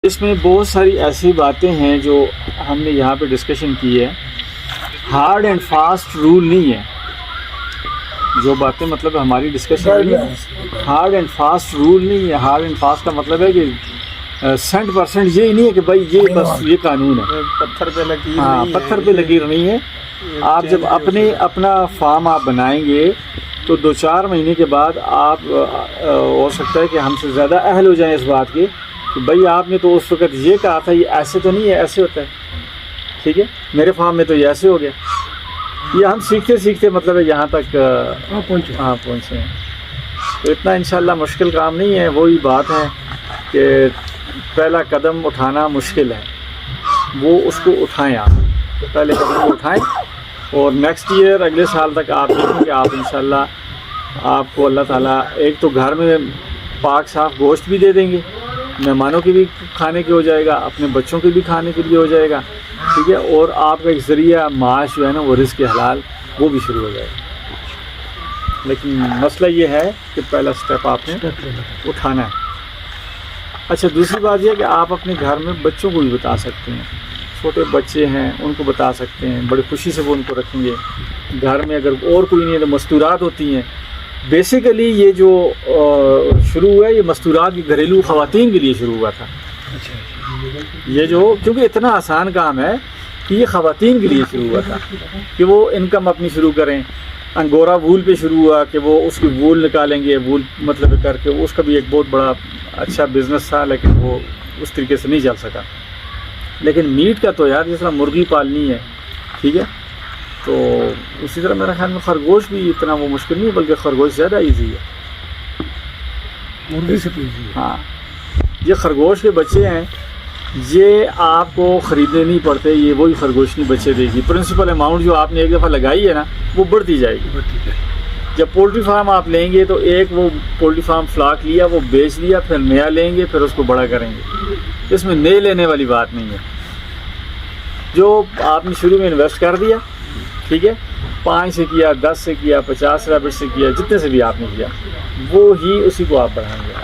اس میں بہت ساری ایسی باتیں ہیں جو ہم نے یہاں پہ ڈسکشن کی ہے. ہارڈ اینڈ فاسٹ رول نہیں ہے جو باتیں مطلب ہماری ڈسکشن میں ہارڈ اینڈ فاسٹ رول نہیں ہے. ہارڈ اینڈ فاسٹ کا مطلب ہے کہ 100% یہی نہیں ہے کہ بھائی یہ بس یہ قانون ہے, پتھر پہ لکیر ہاں پتھر پہ لکیر نہیں ہے. آپ جب اپنا فارم آپ بنائیں گے تو 2-4 مہینے کے بعد آپ ہو سکتا ہے کہ ہم سے زیادہ اہل ہو جائیں اس بات کے کہ بھائی آپ نے تو اس وقت یہ کہا تھا, یہ ایسے تو نہیں ہے, ایسے ہوتا ہے, ٹھیک ہے میرے فارم میں تو یہ ایسے ہو گیا. یہ ہم سیکھتے سیکھتے مطلب ہے یہاں تک پہنچے ہیں. تو اتنا انشاءاللہ مشکل کام نہیں ہے. وہی بات ہے کہ پہلا قدم اٹھانا مشکل ہے, وہ اس کو اٹھائیں. آپ پہلے قدم کو اٹھائیں اور نیکسٹ ایئر اگلے سال تک آپ دیکھیں کہ آپ انشاءاللہ آپ کو اللہ تعالیٰ ایک تو گھر میں پاک صاف گوشت بھی دے دیں گے, مہمانوں کے بھی کھانے کے ہو جائے گا, اپنے بچوں کے بھی کھانے کے لیے ہو جائے گا, ٹھیک ہے, اور آپ کا ایک ذریعہ معاش جو ہے نا وہ رزق حلال وہ بھی شروع ہو جائے گا. لیکن مسئلہ یہ ہے کہ پہلا سٹیپ آپ نے اٹھانا ہے. اچھا دوسری بات یہ ہے کہ آپ اپنے گھر میں بچوں کو بھی بتا سکتے ہیں. چھوٹے بچے ہیں ان کو بتا سکتے ہیں, بڑی خوشی سے وہ ان کو رکھیں گے. گھر میں اگر اور کوئی نہیں ہے تو مستورات ہوتی ہیں. بیسیکلی یہ جو شروع ہوا ہے یہ مستورات کی گھریلو خواتین کے لیے شروع ہوا تھا. یہ جو کیونکہ اتنا آسان کام ہے کہ یہ خواتین کے لیے شروع ہوا تھا کہ وہ انکم اپنی شروع کریں. انگورا وول پہ شروع ہوا کہ وہ اس کی وول نکالیں گے, وول مطلب کر کے اس کا بھی ایک بہت بڑا اچھا بزنس تھا, لیکن وہ اس طریقے سے نہیں چل سکا. لیکن میٹ کا تو یار جس طرح مرغی پالنی ہے, ٹھیک ہے, تو اسی طرح میرا خیال میں خرگوش بھی اتنا وہ مشکل نہیں, بلکہ خرگوش زیادہ ایزی ہے مرغی سے ایزی ہے. ہاں یہ خرگوش کے بچے ہیں, یہ آپ کو خریدنے نہیں پڑتے, یہ وہی خرگوشنی بچے دے گی. پرنسپل اماؤنٹ جو آپ نے ایک دفعہ لگائی ہے نا وہ بڑھتی جائے گی. جب پولٹری فارم آپ لیں گے تو ایک وہ پولٹری فارم فلاک لیا, وہ بیچ لیا, پھر نیا لیں گے, پھر اس کو بڑا کریں گے. اس میں نئے لینے والی بات نہیں ہے. جو آپ نے شروع میں انویسٹ کر دیا, ٹھیک ہے, 5 سے کیا, 10 سے کیا, 50 ریبٹ سے کیا, جتنے سے بھی آپ نے کیا, وہ ہی اسی کو آپ بڑھائیں گے.